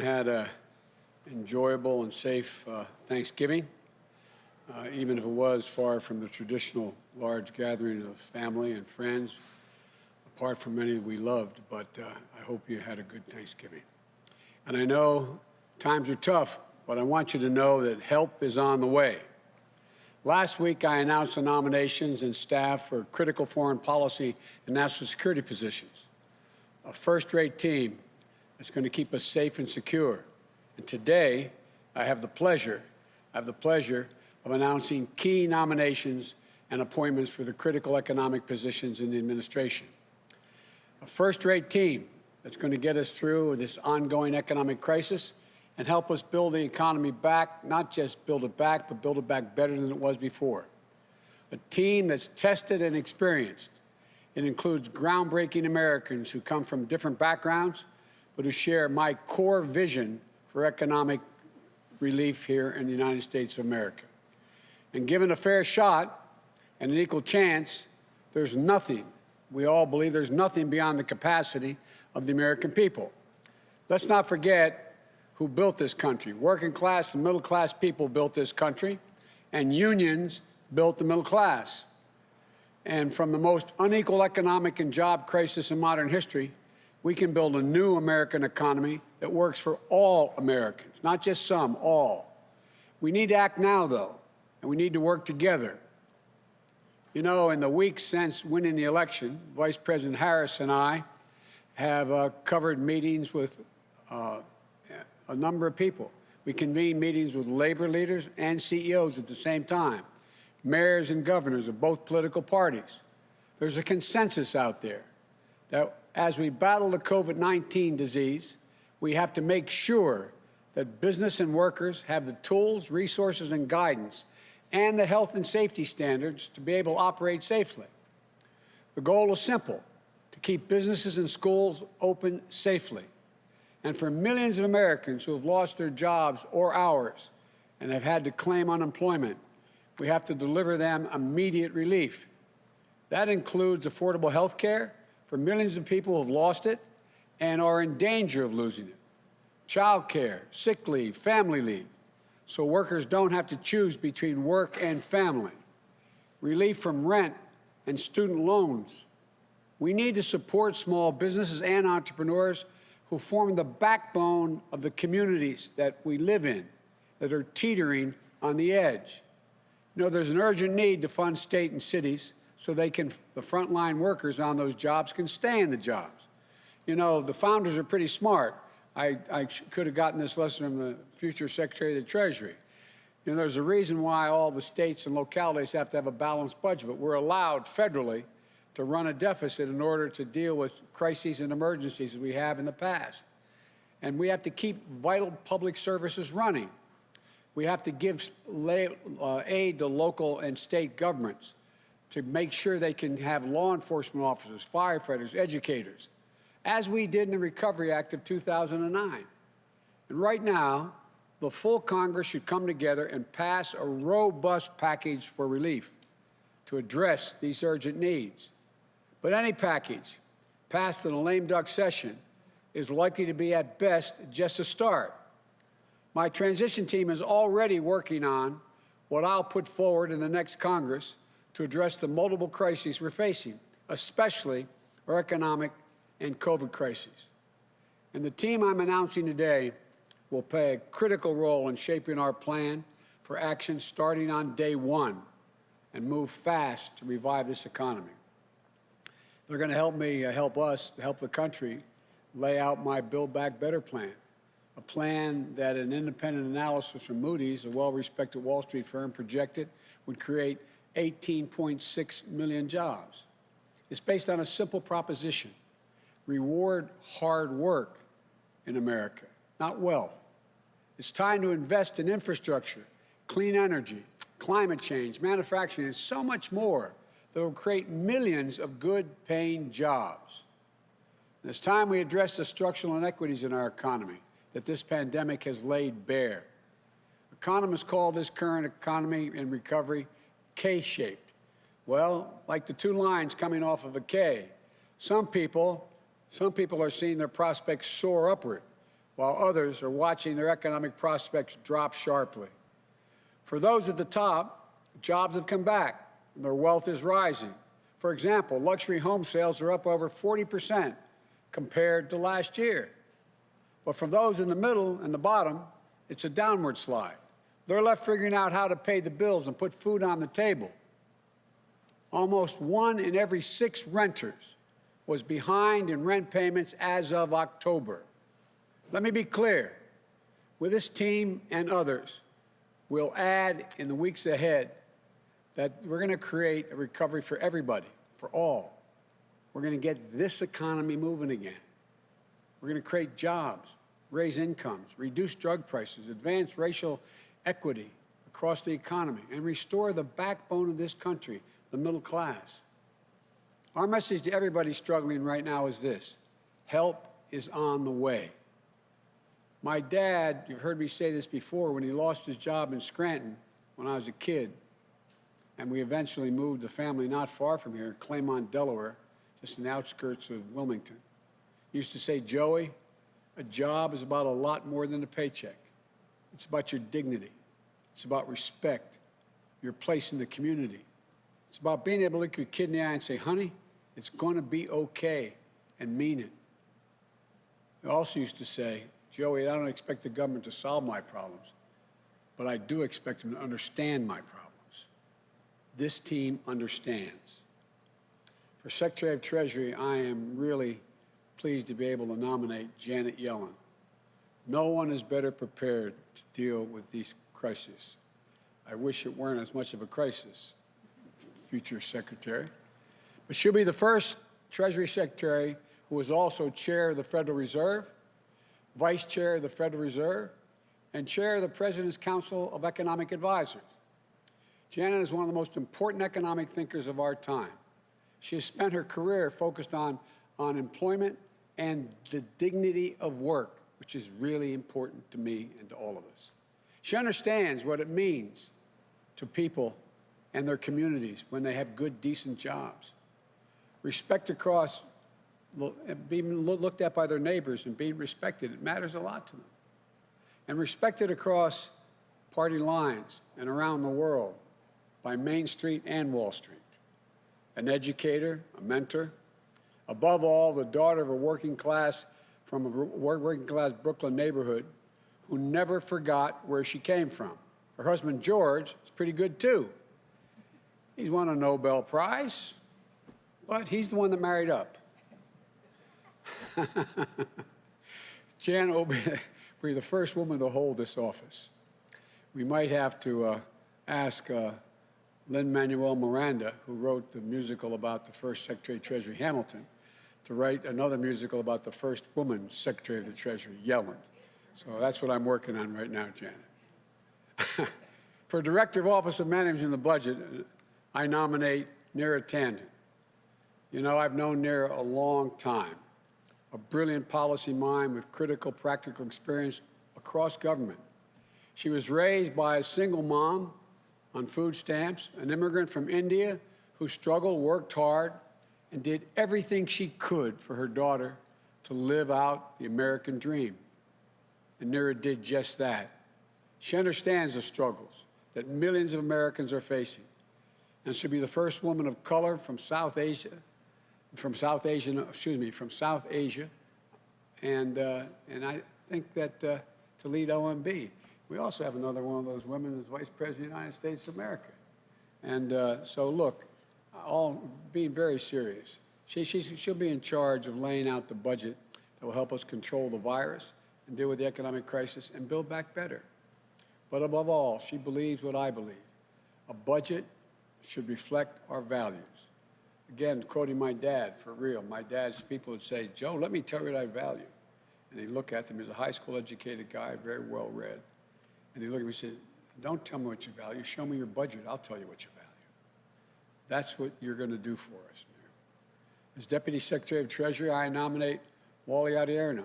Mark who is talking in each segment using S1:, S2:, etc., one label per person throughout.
S1: Had an enjoyable and safe Thanksgiving, even if it was far from the traditional large gathering of family and friends, apart from many that we loved. But I hope you had a good Thanksgiving. And I know times are tough, but I want you to know that help is on the way. Last week, I announced the nominations and staff for critical foreign policy and national security positions. A first-rate team that's going to keep us safe and secure. And today, I have the pleasure of announcing key nominations and appointments for the critical economic positions in the administration. A first-rate team that's going to get us through this ongoing economic crisis and help us build the economy back, not just build it back, but build it back better than it was before. A team that's tested and experienced. It includes groundbreaking Americans who come from different backgrounds, but who share my core vision for economic relief here in the United States of America. And given a fair shot and an equal chance, there's nothing, we all believe there's nothing beyond the capacity of the American people. Let's not forget who built this country. Working class and middle class people built this country, and unions built the middle class. And from the most unequal economic and job crisis in modern history, we can build a new American economy that works for all Americans, not just some, all. We need to act now, though, and we need to work together. You know, in the weeks since winning the election, Vice President Harris and I have covered meetings with a number of people. We convened meetings with labor leaders and CEOs at the same time, mayors and governors of both political parties. There's a consensus out there that as we battle the COVID-19 disease, we have to make sure that business and workers have the tools, resources, and guidance, and the health and safety standards to be able to operate safely. The goal is simple: to keep businesses and schools open safely. And for millions of Americans who have lost their jobs or hours and have had to claim unemployment, we have to deliver them immediate relief. That includes affordable health care for millions of people who have lost it and are in danger of losing it. Child care, sick leave, family leave, so workers don't have to choose between work and family. Relief from rent and student loans. We need to support small businesses and entrepreneurs who form the backbone of the communities that we live in, that are teetering on the edge. You know, there's an urgent need to fund state and cities so the frontline workers on those jobs can stay in the jobs. You know, the founders are pretty smart. I could have gotten this lesson from the future Secretary of the Treasury. You know, there's a reason why all the states and localities have to have a balanced budget, but we're allowed federally to run a deficit in order to deal with crises and emergencies that we have in the past. And we have to keep vital public services running. We have to give aid to local and state governments to make sure they can have law enforcement officers, firefighters, educators, as we did in the Recovery Act of 2009. And right now, the full Congress should come together and pass a robust package for relief to address these urgent needs. But any package passed in a lame duck session is likely to be, at best, just a start. My transition team is already working on what I'll put forward in the next Congress to address the multiple crises we're facing, especially our economic and COVID crises. And the team I'm announcing today will play a critical role in shaping our plan for action starting on day one and move fast to revive this economy. They're going to help me help the country lay out my Build Back Better plan, a plan that an independent analysis from Moody's, a well-respected Wall Street firm, projected would create 18.6 million jobs. It's based on a simple proposition: reward hard work in America, not wealth. It's time to invest in infrastructure, clean energy, climate change, manufacturing, and so much more that will create millions of good-paying jobs. And it's time we address the structural inequities in our economy that this pandemic has laid bare. Economists call this current economy in recovery K-shaped. Well, like the two lines coming off of a K, some people are seeing their prospects soar upward, while others are watching their economic prospects drop sharply. For those at the top, jobs have come back and their wealth is rising. For example, luxury home sales are up over 40% compared to last year. But for those in the middle and the bottom, it's a downward slide. They're left figuring out how to pay the bills and put food on the table. Almost 1 in every 6 renters was behind in rent payments as of October. Let me be clear. With this team and others, we'll add in the weeks ahead that we're going to create a recovery for everybody, for all. We're going to get this economy moving again. We're going to create jobs, raise incomes, reduce drug prices, advance racial equity across the economy, and restore the backbone of this country, the middle class. Our message to everybody struggling right now is this: help is on the way. My dad, you've heard me say this before, when he lost his job in Scranton when I was a kid, and we eventually moved the family not far from here, Claymont, Delaware, just in the outskirts of Wilmington. He used to say, Joey, a job is about a lot more than a paycheck. It's about your dignity. It's about respect, your place in the community. It's about being able to look your kid in the eye and say, honey, it's going to be okay, and mean it. He also used to say, Joey, I don't expect the government to solve my problems, but I do expect them to understand my problems. This team understands. For Secretary of Treasury, I am really pleased to be able to nominate Janet Yellen. No one is better prepared to deal with these crises. I wish it weren't as much of a crisis, future Secretary. But she'll be the first Treasury Secretary who is also Chair of the Federal Reserve, Vice Chair of the Federal Reserve, and Chair of the President's Council of Economic Advisors. Janet is one of the most important economic thinkers of our time. She has spent her career focused on employment and the dignity of work, which is really important to me and to all of us. She understands what it means to people and their communities when they have good, decent jobs. Respect across, being looked at by their neighbors and being respected, it matters a lot to them. And respected across party lines and around the world by Main Street and Wall Street. An educator, a mentor, above all, the daughter of a working class from a working class Brooklyn neighborhood who never forgot where she came from. Her husband, George, is pretty good, too. He's won a Nobel Prize, but he's the one that married up. Janet will be the first woman to hold this office. We might have to ask Lin-Manuel Miranda, who wrote the musical about the first Secretary of Treasury, Hamilton, to write another musical about the first woman Secretary of the Treasury, Yellen. So that's what I'm working on right now, Janet. For Director of Office of Managing the Budget, I nominate Neera Tanden. You know, I've known Neera a long time, a brilliant policy mind with critical practical experience across government. She was raised by a single mom on food stamps, an immigrant from India who struggled, worked hard, and did everything she could for her daughter to live out the American dream. And Neera did just that. She understands the struggles that millions of Americans are facing, and she'll be the first woman of color from South Asia, and I think that to lead OMB. We also have another one of those women as Vice President of the United States of America. And so, look, all being very serious, she'll be in charge of laying out the budget that will help us control the virus and deal with the economic crisis and build back better. But above all, she believes what I believe. A budget should reflect our values. Again, quoting my dad, for real, my dad's people would say, Joe, let me tell you what I value. And he'd look at them. He's a high school educated guy, very well read. And he'd look at me and say, don't tell me what you value. Show me your budget. I'll tell you what you value. That's what you're going to do for us. As Deputy Secretary of Treasury, I nominate Wally Adeyemo.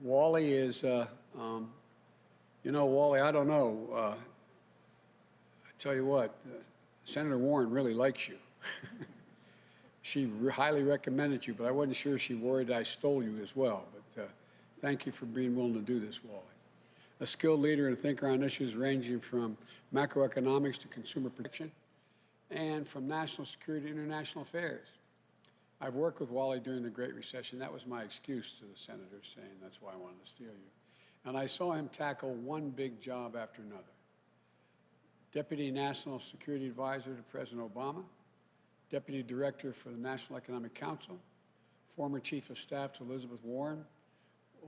S1: Wally is, you know, Wally, I don't know. I tell you what, Senator Warren really likes you. She highly recommended you, but I wasn't sure she worried I stole you as well. But Thank you for being willing to do this, Wally. A skilled leader and thinker on issues ranging from macroeconomics to consumer protection and from national security to international affairs. I've worked with Wally during the Great Recession. That was my excuse to the senators, saying that's why I wanted to steal you. And I saw him tackle one big job after another. Deputy National Security Advisor to President Obama, Deputy Director for the National Economic Council, former Chief of Staff to Elizabeth Warren,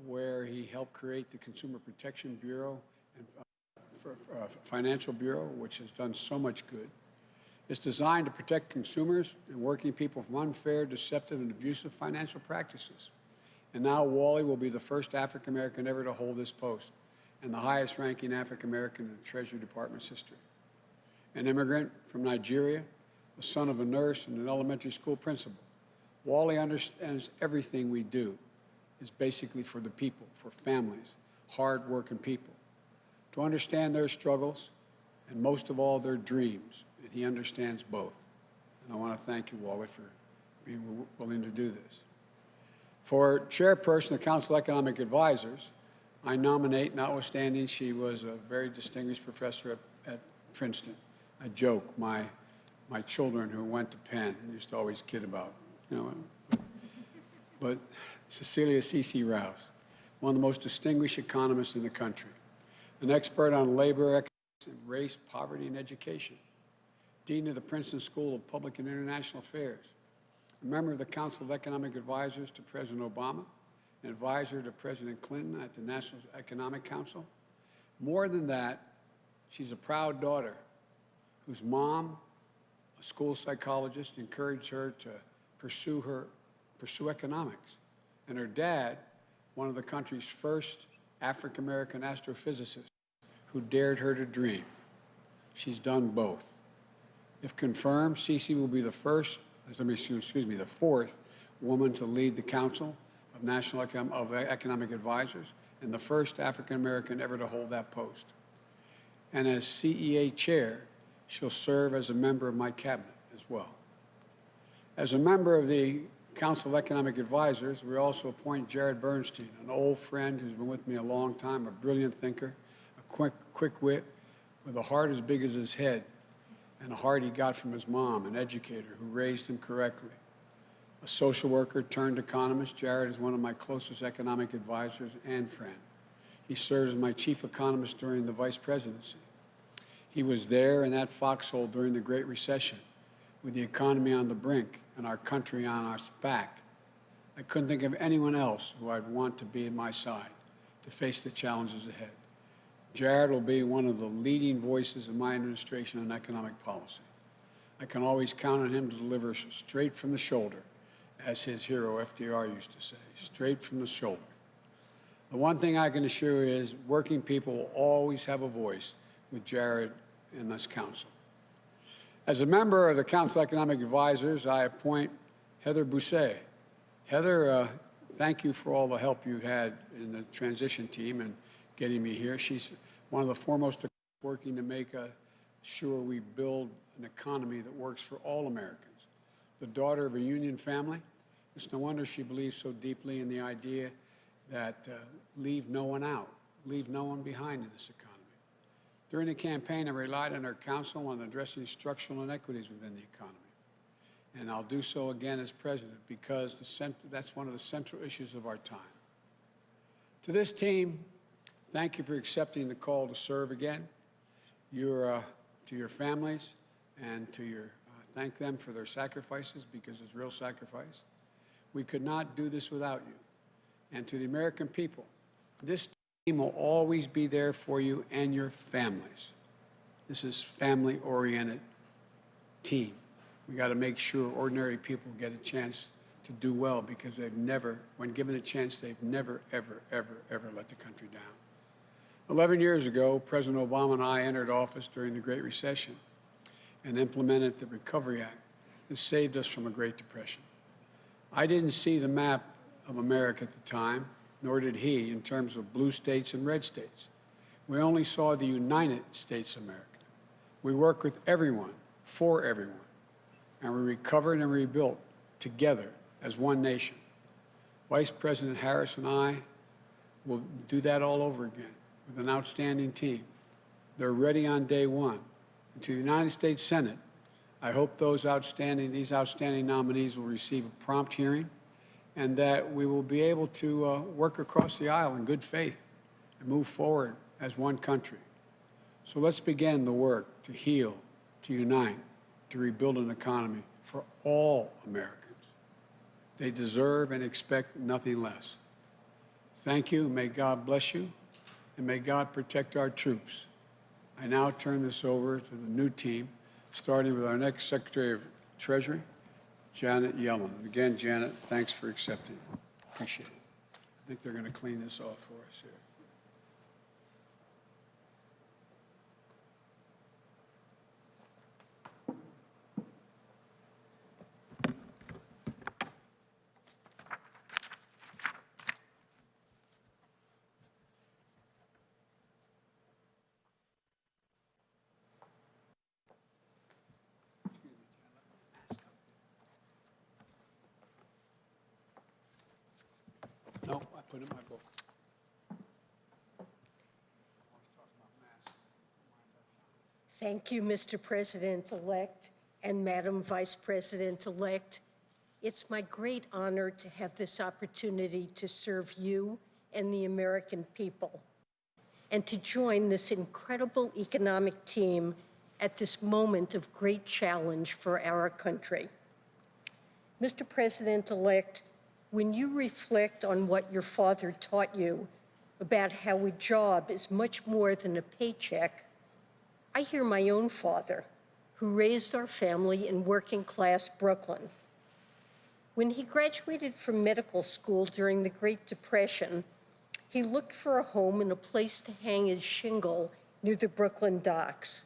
S1: where he helped create the Consumer Protection Bureau and Financial Bureau, which has done so much good. It's designed to protect consumers and working people from unfair, deceptive, and abusive financial practices. And now Wally will be the first African-American ever to hold this post and the highest-ranking African-American in the Treasury Department's history. An immigrant from Nigeria, the son of a nurse and an elementary school principal, Wally understands everything we do is basically for the people, for families, hard-working people, to understand their struggles and most of all their dreams, and he understands both. And I want to thank you, Wally, for being willing to do this. For chairperson of the Council of Economic Advisors, I nominate, notwithstanding she was a very distinguished professor at Princeton. I joke, my children who went to Penn used to always kid about, but Cecilia Rouse, one of the most distinguished economists in the country, an expert on labor, economics, and race, poverty, and education, dean of the Princeton School of Public and International Affairs, a member of the Council of Economic Advisors to President Obama, an advisor to President Clinton at the National Economic Council. More than that, she's a proud daughter whose mom, a school psychologist, encouraged her to pursue economics. And her dad, one of the country's first African-American astrophysicists, who dared her to dream. She's done both. If confirmed, Cece will be the fourth woman to lead the Council of Economic Advisors and the first African-American ever to hold that post. And as CEA chair, she'll serve as a member of my cabinet as well. As a member of the Council of Economic Advisors, we also appoint Jared Bernstein, an old friend who's been with me a long time, a brilliant thinker, a quick wit, with a heart as big as his head, and a heart he got from his mom, an educator who raised him correctly. A social worker turned economist, Jared is one of my closest economic advisors and friend. He served as my chief economist during the vice presidency. He was there in that foxhole during the Great Recession, with the economy on the brink and our country on our back. I couldn't think of anyone else who I'd want to be at my side to face the challenges ahead. Jared will be one of the leading voices of my administration on economic policy. I can always count on him to deliver straight from the shoulder, as his hero FDR used to say, straight from the shoulder. The one thing I can assure you is working people will always have a voice with Jared in this council. As a member of the Council of Economic Advisors, I appoint Heather Boushey. Heather, thank you for all the help you had in the transition team and getting me here. She's one of the foremost working to make sure we build an economy that works for all Americans. The daughter of a union family, it's no wonder she believes so deeply in the idea that leave no one out, leave no one behind in this economy. During the campaign, I relied on our counsel on addressing structural inequities within the economy. And I'll do so again as president because that's one of the central issues of our time. To this team, thank you for accepting the call to serve again. To your families and thank them for their sacrifices because it's real sacrifice. We could not do this without you. And to the American people, this team will always be there for you and your families. This is family-oriented team. We got to make sure ordinary people get a chance to do well because they've never, when given a chance, they've never, ever, ever, ever let the country down. 11 years ago, President Obama and I entered office during the Great Recession and implemented the Recovery Act that saved us from a Great Depression. I didn't see the map of America at the time, nor did he, in terms of blue states and red states. We only saw the United States of America. We worked with everyone, for everyone, and we recovered and rebuilt together as one nation. Vice President Harris and I We'll do that all over again with an outstanding team. They're ready on day one. And to the United States Senate, I hope these outstanding nominees will receive a prompt hearing and that we will be able to work across the aisle in good faith and move forward as one country. So let's begin the work to heal, to unite, to rebuild an economy for all Americans. They deserve and expect nothing less. Thank you. May God bless you, and may God protect our troops. I now turn this over to the new team, starting with our next Secretary of Treasury, Janet Yellen. Again, Janet, thanks for accepting. Appreciate it. I think they're going to clean this off for us here. No, I put it in my book.
S2: Thank you, Mr. President-elect and Madam Vice President-elect. It's my great honor to have this opportunity to serve you and the American people, and to join this incredible economic team at this moment of great challenge for our country. Mr. President-elect, when you reflect on what your father taught you about how a job is much more than a paycheck, I hear my own father, who raised our family in working-class Brooklyn. When he graduated from medical school during the Great Depression, he looked for a home and a place to hang his shingle near the Brooklyn docks.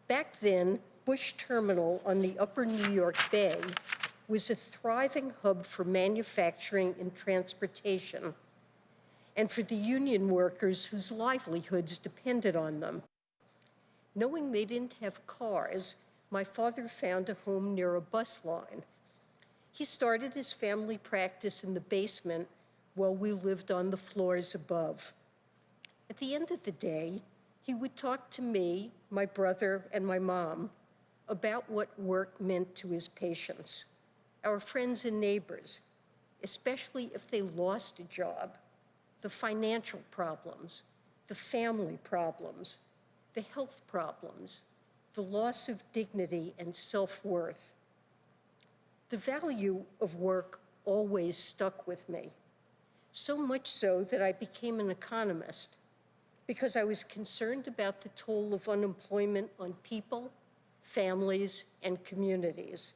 S2: Back then, Bush Terminal on the upper New York Bay was a thriving hub for manufacturing and transportation, and for the union workers whose livelihoods depended on them. Knowing they didn't have cars, my father found a home near a bus line. He started his family practice in the basement while we lived on the floors above. At the end of the day, he would talk to me, my brother, and my mom about what work meant to his patients, our friends and neighbors, especially if they lost a job, the financial problems, the family problems, the health problems, the loss of dignity and self-worth. The value of work always stuck with me, so much so that I became an economist because I was concerned about the toll of unemployment on people, families, and communities.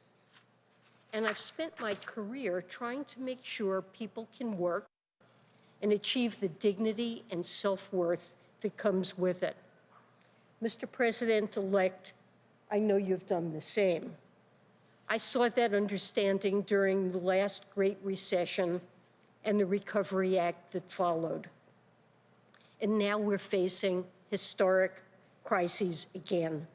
S2: And I've spent my career trying to make sure people can work and achieve the dignity and self-worth that comes with it. Mr. President-elect, I know you've done the same. I saw that understanding during the last Great Recession and the Recovery Act that followed. And now we're facing historic crises again.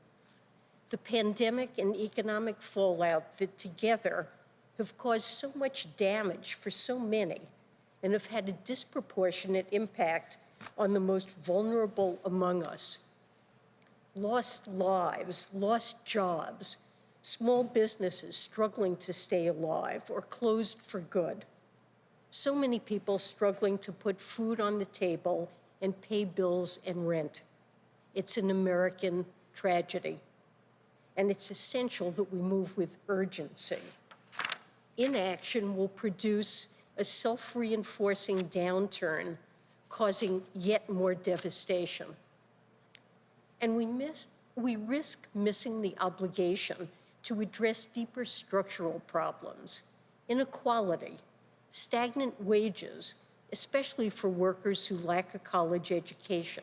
S2: The pandemic and economic fallout that together have caused so much damage for so many and have had a disproportionate impact on the most vulnerable among us. Lost lives, lost jobs, small businesses struggling to stay alive or closed for good. So many people struggling to put food on the table and pay bills and rent. It's an American tragedy, and it's essential that we move with urgency. Inaction will produce a self-reinforcing downturn, causing yet more devastation. And we risk missing the obligation to address deeper structural problems, inequality, stagnant wages, especially for workers who lack a college education.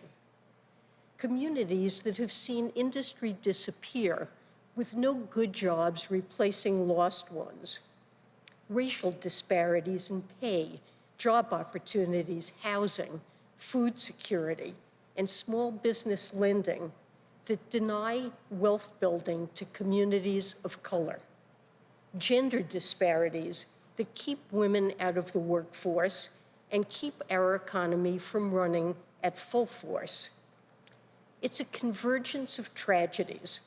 S2: Communities that have seen industry disappear with no good jobs replacing lost ones. Racial disparities in pay, job opportunities, housing, food security, and small business lending that deny wealth building to communities of color. Gender disparities that keep women out of the workforce and keep our economy from running at full force. It's a convergence of tragedies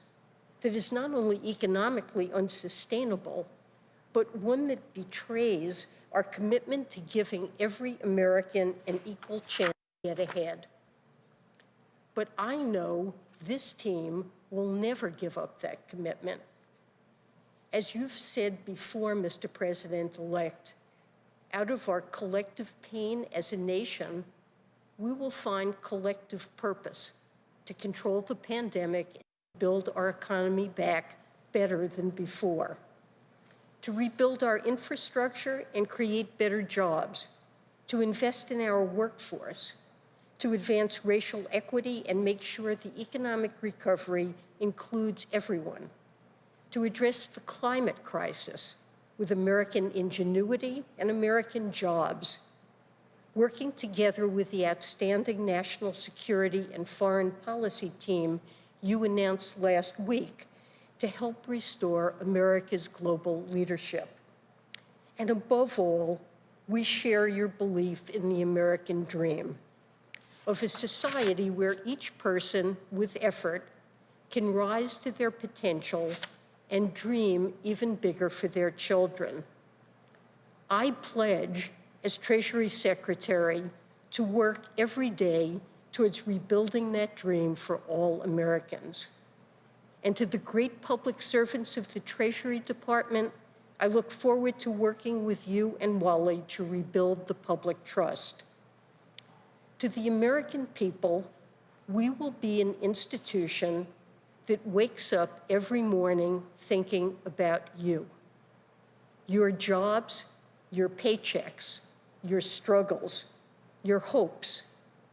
S2: that is not only economically unsustainable, but one that betrays our commitment to giving every American an equal chance to get ahead. But I know this team will never give up that commitment. As you've said before, Mr. President-elect, out of our collective pain as a nation, we will find collective purpose to control the pandemic and build our economy back better than before, to rebuild our infrastructure and create better jobs, to invest in our workforce, to advance racial equity and make sure the economic recovery includes everyone, to address the climate crisis with American ingenuity and American jobs, working together with the outstanding national security and foreign policy team you announced last week to help restore America's global leadership. And above all, we share your belief in the American dream of a society where each person with effort can rise to their potential and dream even bigger for their children. I pledge, as Treasury Secretary, to work every day towards rebuilding that dream for all Americans. And to the great public servants of the Treasury Department, I look forward to working with you and Wally to rebuild the public trust. To the American people, we will be an institution that wakes up every morning thinking about you, your jobs, your paychecks, your struggles, your hopes,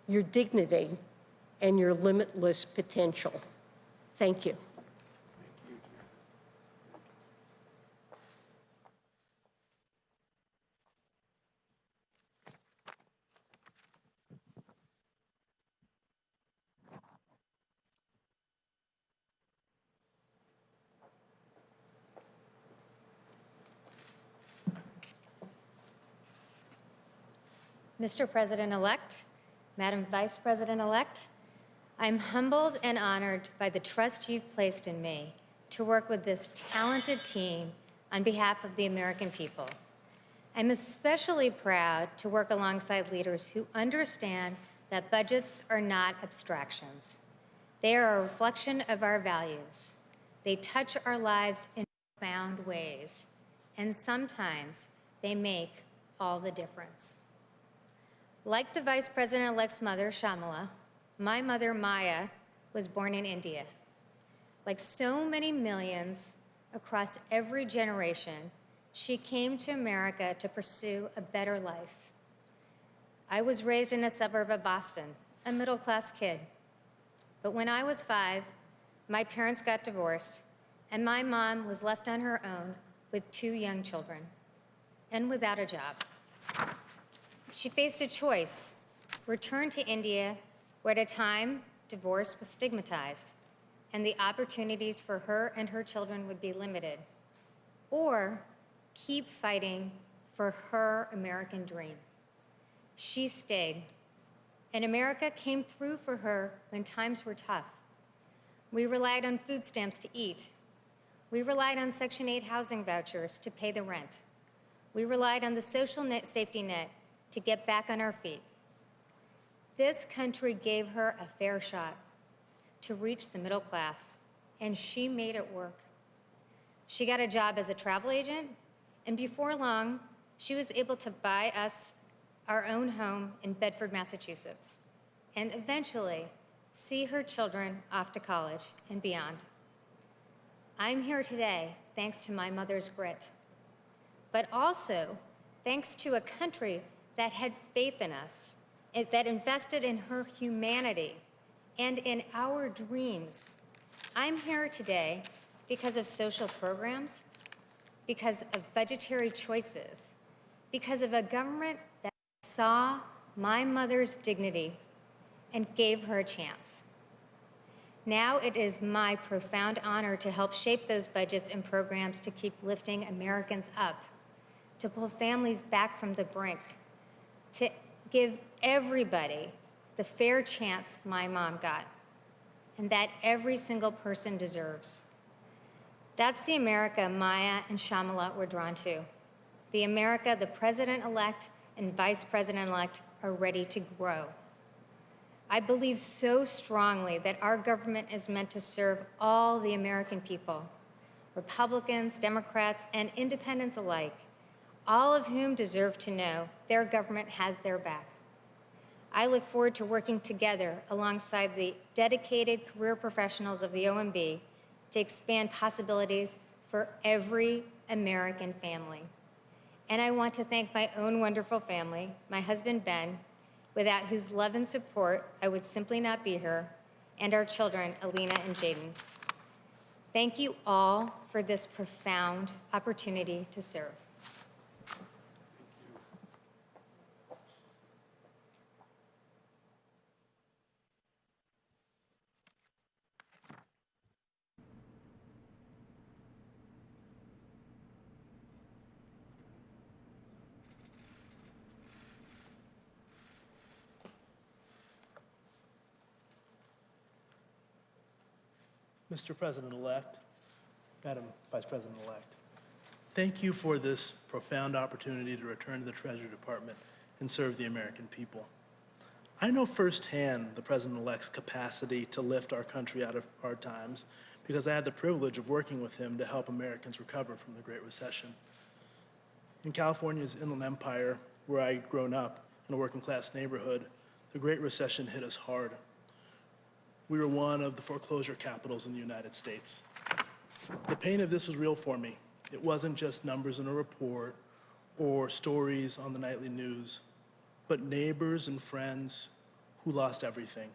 S2: your dignity, and your limitless potential. Thank you.
S3: Mr. President-elect, Madam Vice President-elect, I'm humbled and honored by the trust you've placed in me to work with this talented team on behalf of the American people. I'm especially proud to work alongside leaders who understand that budgets are not abstractions. They are a reflection of our values. They touch our lives in profound ways, and sometimes they make all the difference. Like the Vice President-elect's mother, Kamala, my mother, Maya, was born in India. Like so many millions across every generation, she came to America to pursue a better life. I was raised in a suburb of Boston, a middle-class kid. But when I was 5, my parents got divorced, and my mom was left on her own with 2 young children and without a job. She faced a choice: return to India, where at a time divorce was stigmatized and the opportunities for her and her children would be limited, or keep fighting for her American dream. She stayed, and America came through for her when times were tough. We relied on food stamps to eat. We relied on Section 8 housing vouchers to pay the rent. We relied on the social safety net to get back on our feet. This country gave her a fair shot to reach the middle class, and she made it work. She got a job as a travel agent, and before long, she was able to buy us our own home in Bedford, Massachusetts, and eventually see her children off to college and beyond. I'm here today thanks to my mother's grit, but also thanks to a country that had faith in us, that invested in her humanity and in our dreams. I'm here today because of social programs, because of budgetary choices, because of a government that saw my mother's dignity and gave her a chance. Now it is my profound honor to help shape those budgets and programs to keep lifting Americans up, to pull families back from the brink, to give everybody the fair chance my mom got, and that every single person deserves. That's the America Maya and Shamala were drawn to. The America the President-elect and Vice President-elect are ready to grow. I believe so strongly that our government is meant to serve all the American people, Republicans, Democrats, and independents alike, all of whom deserve to know their government has their back. I look forward to working together alongside the dedicated career professionals of the OMB to expand possibilities for every American family. And I want to thank my own wonderful family, my husband, Ben, without whose love and support I would simply not be here, and our children, Alina and Jaden. Thank you all for this profound opportunity to serve.
S4: Mr. President-elect, Madam Vice President-elect, thank you for this profound opportunity to return to the Treasury Department and serve the American people. I know firsthand the President-elect's capacity to lift our country out of hard times because I had the privilege of working with him to help Americans recover from the Great Recession. In California's Inland Empire, where I'd grown up in a working-class neighborhood, the Great Recession hit us hard. We were one of the foreclosure capitals in the United States. The pain of this was real for me. It wasn't just numbers in a report or stories on the nightly news, but neighbors and friends who lost everything.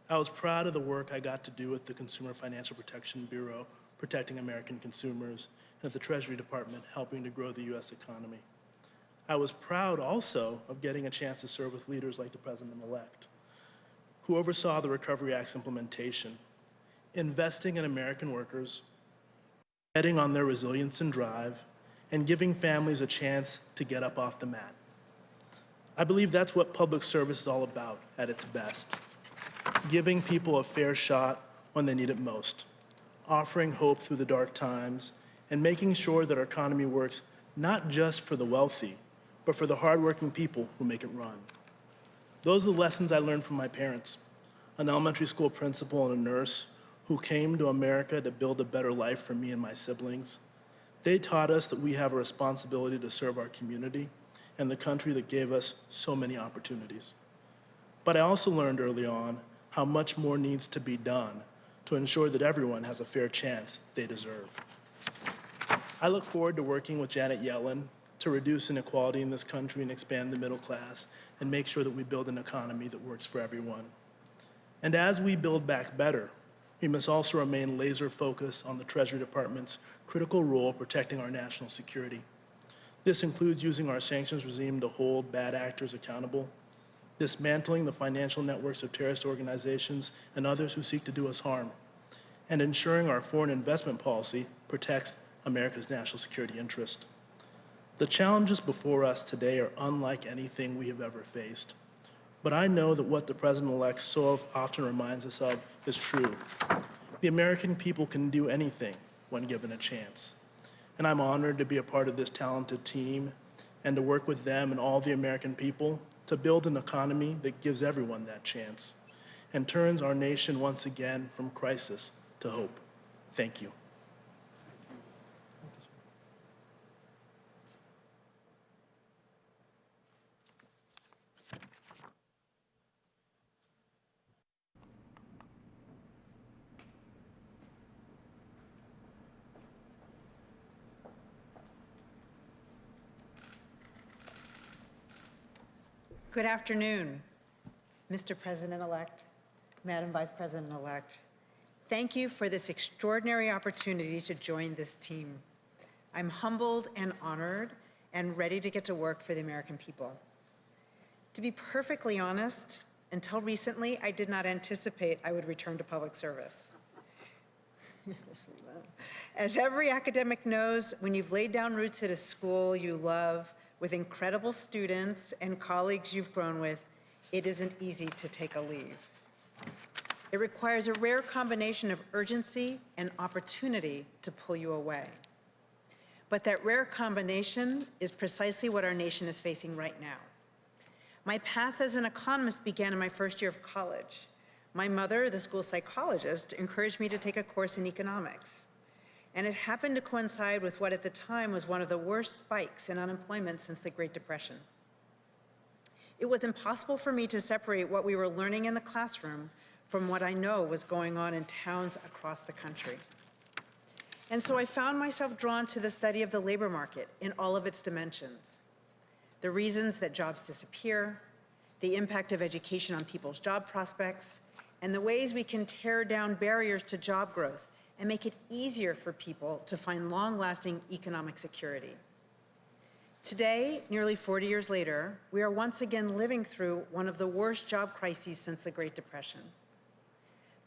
S4: I was proud of the work I got to do at the Consumer Financial Protection Bureau, protecting American consumers, and at the Treasury Department, helping to grow the US economy. I was proud also of getting a chance to serve with leaders like the President-elect, who oversaw the Recovery Act's implementation, investing in American workers, betting on their resilience and drive, and giving families a chance to get up off the mat. I believe that's what public service is all about at its best, giving people a fair shot when they need it most, offering hope through the dark times, and making sure that our economy works not just for the wealthy, but for the hardworking people who make it run. Those are the lessons I learned from my parents, an elementary school principal and a nurse who came to America to build a better life for me and my siblings. They taught us that we have a responsibility to serve our community and the country that gave us so many opportunities. But I also learned early on how much more needs to be done to ensure that everyone has a fair chance they deserve. I look forward to working with Janet Yellen to reduce inequality in this country and expand the middle class and make sure that we build an economy that works for everyone. And as we build back better, we must also remain laser focused on the Treasury Department's critical role protecting our national security. This includes using our sanctions regime to hold bad actors accountable, dismantling the financial networks of terrorist organizations and others who seek to do us harm, and ensuring our foreign investment policy protects America's national security interest. The challenges before us today are unlike anything we have ever faced. But I know that what the President-elect so often reminds us of is true. The American people can do anything when given a chance. And I'm honored to be a part of this talented team and to work with them and all the American people to build an economy that gives everyone that chance and turns our nation once again from crisis to hope. Thank you.
S5: Good afternoon, Mr. President-elect, Madam Vice President-elect. Thank you for this extraordinary opportunity to join this team. I'm humbled and honored and ready to get to work for the American people. To be perfectly honest, until recently, I did not anticipate I would return to public service. As every academic knows, when you've laid down roots at a school you love, With incredible students and colleagues you've grown with, it isn't easy to take a leave. It requires a rare combination of urgency and opportunity to pull you away. But that rare combination is precisely what our nation is facing right now. My path as an economist began in my first year of college. My mother, the school psychologist, encouraged me to take a course in economics. And it happened to coincide with what at the time was one of the worst spikes in unemployment since the Great Depression. It was impossible for me to separate what we were learning in the classroom from what I know was going on in towns across the country. And so I found myself drawn to the study of the labor market in all of its dimensions. The reasons that jobs disappear, the impact of education on people's job prospects, and the ways we can tear down barriers to job growth and make it easier for people to find long-lasting economic security. Today, nearly 40 years later, we are once again living through one of the worst job crises since the Great Depression.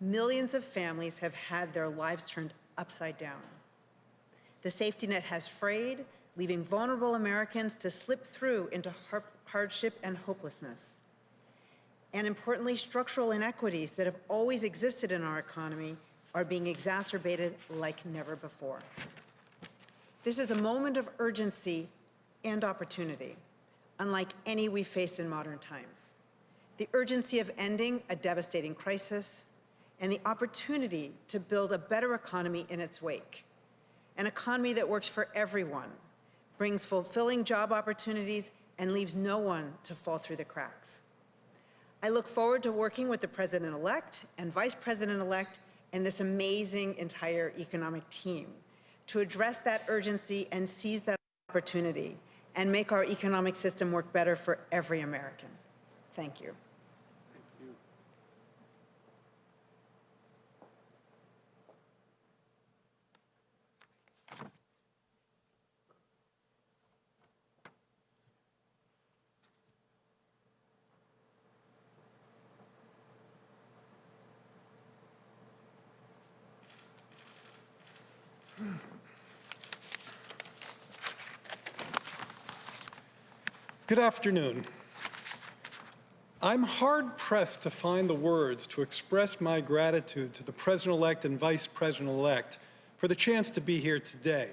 S5: Millions of families have had their lives turned upside down. The safety net has frayed, leaving vulnerable Americans to slip through into hardship and hopelessness. And importantly, structural inequities that have always existed in our economy are being exacerbated like never before. This is a moment of urgency and opportunity, unlike any we've faced in modern times. The urgency of ending a devastating crisis and the opportunity to build a better economy in its wake. An economy that works for everyone, brings fulfilling job opportunities, and leaves no one to fall through the cracks. I look forward to working with the President-elect and Vice President-elect and this amazing entire economic team to address that urgency and seize that opportunity and make our economic system work better for every American. Thank you.
S6: Good afternoon. I'm hard-pressed to find the words to express my gratitude to the President-elect and Vice President-elect for the chance to be here today.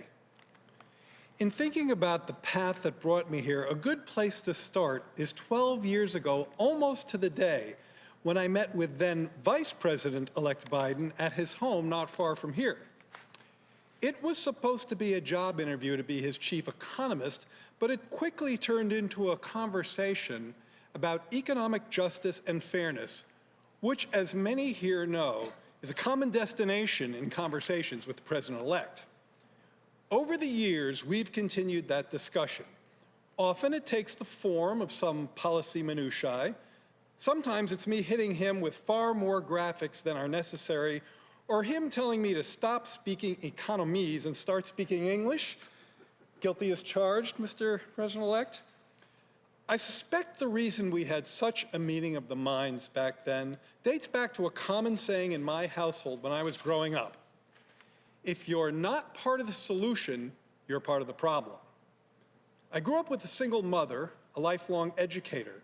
S6: In thinking about the path that brought me here, a good place to start is 12 years ago, almost to the day, when I met with then Vice President-elect Biden at his home not far from here. It was supposed to be a job interview to be his chief economist, but it quickly turned into a conversation about economic justice and fairness, which, as many here know, is a common destination in conversations with the President-elect. Over the years, we've continued that discussion. Often it takes the form of some policy minutiae. Sometimes it's me hitting him with far more graphics than are necessary, or him telling me to stop speaking economese and start speaking English. Guilty as charged, Mr. President-elect. I suspect the reason we had such a meeting of the minds back then dates back to a common saying in my household when I was growing up. If you're not part of the solution, you're part of the problem. I grew up with a single mother, a lifelong educator.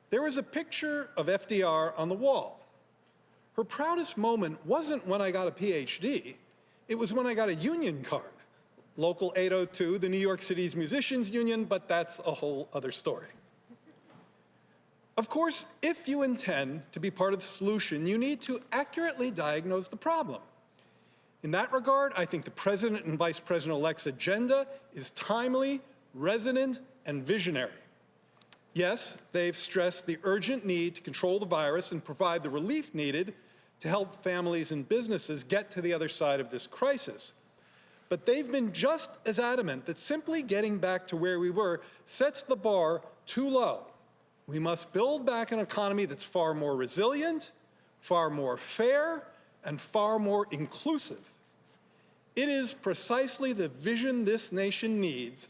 S6: There was a picture of FDR on the wall. Her proudest moment wasn't when I got a PhD, it was when I got a union card. Local 802, the New York City's Musicians Union, but that's a whole other story. Of course, if you intend to be part of the solution, you need to accurately diagnose the problem. In that regard, I think the President and Vice President-elect's agenda is timely, resonant, and visionary. Yes, they've stressed the urgent need to control the virus and provide the relief needed to help families and businesses get to the other side of this crisis. But they've been just as adamant that simply getting back to where we were sets the bar too low. We must build back an economy that's far more resilient, far more fair, and far more inclusive. It is precisely the vision this nation needs,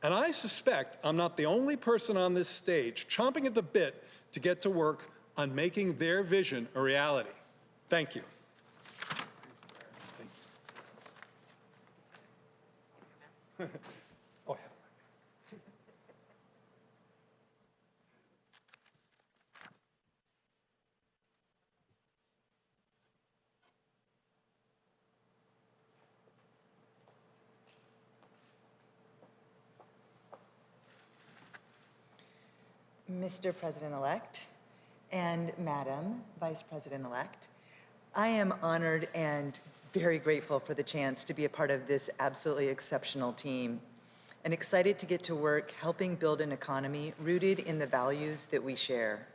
S6: and I suspect I'm not the only person on this stage chomping at the bit to get to work on making their vision a reality. Thank you. Oh, yeah.
S7: Mr. President-elect and Madam Vice President-elect, I am honored and very grateful for the chance to be a part of this absolutely exceptional team and excited to get to work helping build an economy rooted in the values that we share: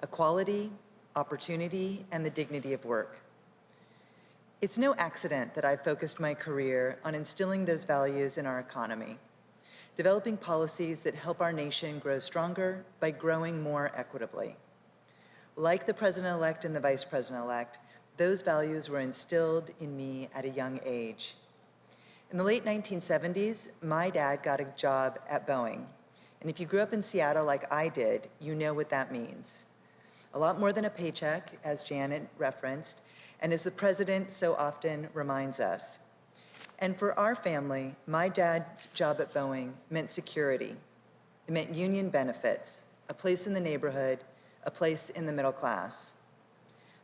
S7: equality, opportunity, and the dignity of work. It's no accident that I've focused my career on instilling those values in our economy, developing policies that help our nation grow stronger by growing more equitably. Like the President-elect and the Vice President-elect, those values were instilled in me at a young age. In the late 1970s, my dad got a job at Boeing. And if you grew up in Seattle like I did, you know what that means. A lot more than a paycheck, as Janet referenced, and as the President so often reminds us. And for our family, my dad's job at Boeing meant security. It meant union benefits, a place in the neighborhood, a place in the middle class.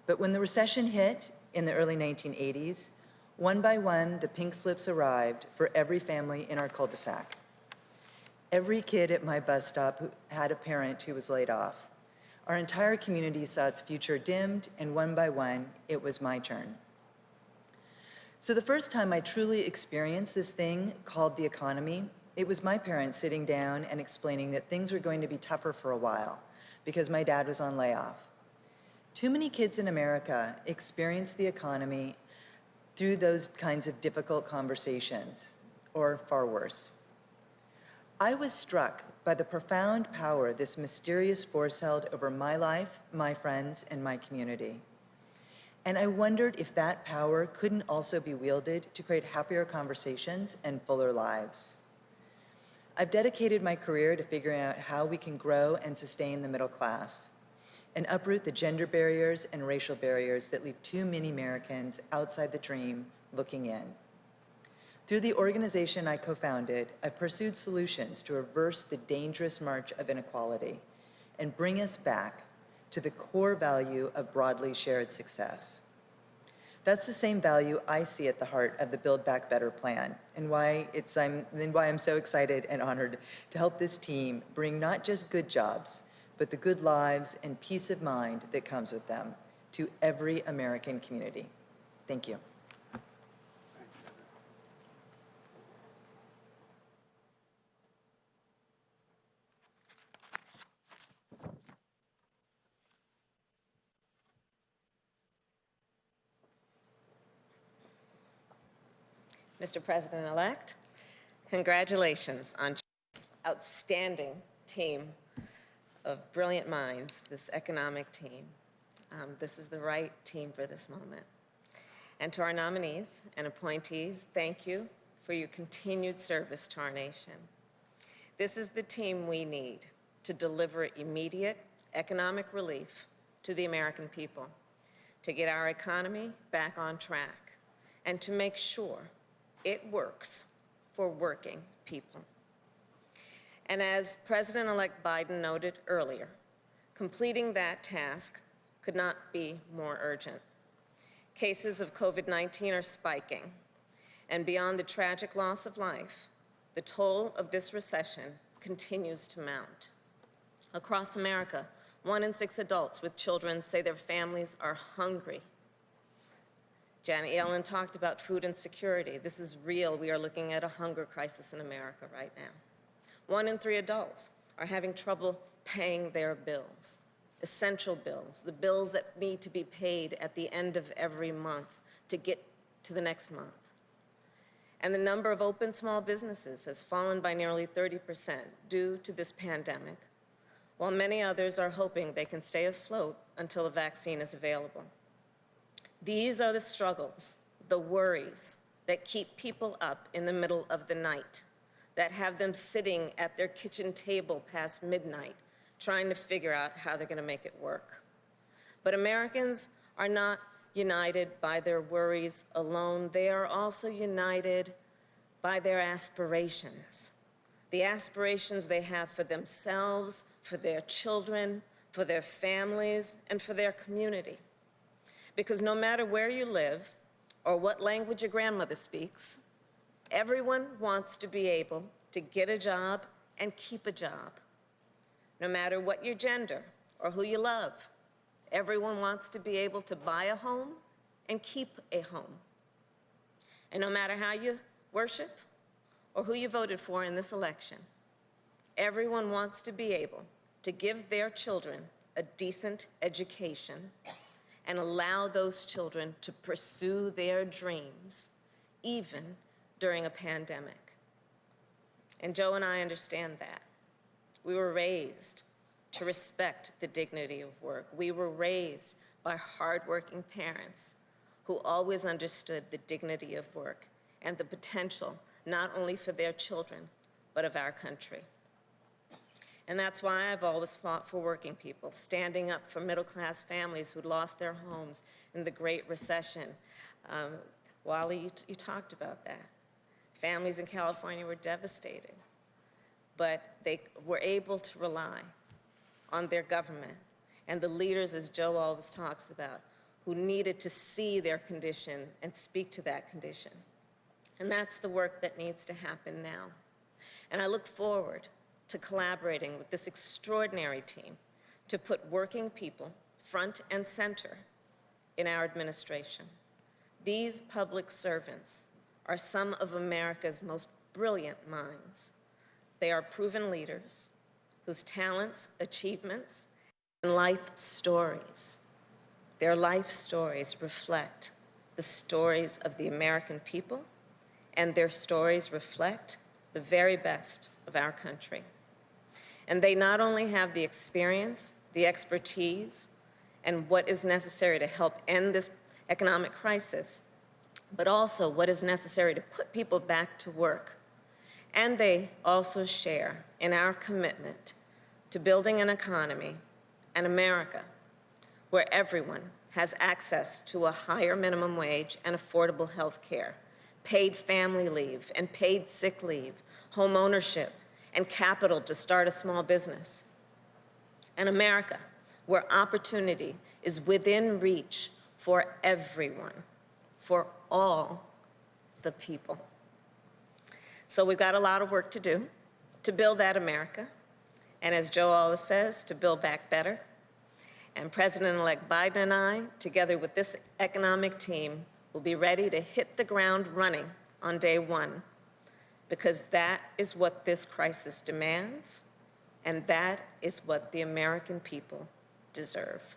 S7: But when the recession hit in the early 1980s, one by one, the pink slips arrived for every family in our cul-de-sac. Every kid at my bus stop who had a parent who was laid off. Our entire community saw its future dimmed, and one by one, it was my turn. So the first time I truly experienced this thing called the economy, it was my parents sitting down and explaining that things were going to be tougher for a while because my dad was on layoff. Too many kids in America experience the economy through those kinds of difficult conversations, or far worse. I was struck by the profound power this mysterious force held over my life, my friends, and my community. And I wondered if that power couldn't also be wielded to create happier conversations and fuller lives. I've dedicated my career to figuring out how we can grow and sustain the middle class and uproot the gender barriers and racial barriers that leave too many Americans outside the dream looking in. Through the organization I co-founded, I've pursued solutions to reverse the dangerous march of inequality and bring us back to the core value of broadly shared success. That's the same value I see at the heart of the Build Back Better plan, and why I'm so excited and honored to help this team bring not just good jobs, but the good lives and peace of mind that comes with them to every American community. Thank you.
S8: Mr. President-elect, congratulations on this outstanding team of brilliant minds, this economic team. This is the right team for this moment. And to our nominees and appointees, thank you for your continued service to our nation. This is the team we need to deliver immediate economic relief to the American people, to get our economy back on track, and to make sure it works for working people. And as President-elect Biden noted earlier, completing that task could not be more urgent. Cases of COVID-19 are spiking, and beyond the tragic loss of life, the toll of this recession continues to mount. Across America, 1 in 6 adults with children say their families are hungry. Janet Yellen talked about food insecurity. This is real. We are looking at a hunger crisis in America right now. 1 in 3 adults are having trouble paying their bills, essential bills, the bills that need to be paid at the end of every month to get to the next month. And the number of open small businesses has fallen by nearly 30% due to this pandemic, while many others are hoping they can stay afloat until a vaccine is available. These are the struggles, the worries that keep people up in the middle of the night, that have them sitting at their kitchen table past midnight, trying to figure out how they're going to make it work. But Americans are not united by their worries alone. They are also united by their aspirations, the aspirations they have for themselves, for their children, for their families, and for their community. Because no matter where you live or what language your grandmother speaks, everyone wants to be able to get a job and keep a job. no matter what your gender or who you love. Everyone wants to be able to buy a home and keep a home. And no matter how you worship or who you voted for in this election, everyone wants to be able to give their children a decent education and allow those children to pursue their dreams, even during a pandemic. And Joe and I understand that. We were raised to respect the dignity of work. We were raised by hardworking parents who always understood the dignity of work and the potential not only for their children, but of our country. And that's why I've always fought for working people, standing up for middle-class families who lost their homes in the Great Recession. Wally, you talked about that. Families in California were devastated, but they were able to rely on their government and the leaders, as Joe always talks about, who needed to see their condition and speak to that condition. And that's the work that needs to happen now. And I look forward to collaborating with this extraordinary team to put working people front and center in our administration. These public servants are some of America's most brilliant minds. They are proven leaders whose talents, achievements, and life stories, their life stories reflect the stories of the American people, and their stories reflect the very best of our country. And they not only have the experience, the expertise, and what is necessary to help end this economic crisis, but also what is necessary to put people back to work. And they also share in our commitment to building an economy, an America, where everyone has access to a higher minimum wage and affordable health care, paid family leave and paid sick leave, home ownership, and capital to start a small business. An America where opportunity is within reach for everyone, for all the people. So we've got a lot of work to do to build that America, and as Joe always says, to build back better. And President-elect Biden and I, together with this economic team, will be ready to hit the ground running on day one, because that is what this crisis demands, and that is what the American people deserve.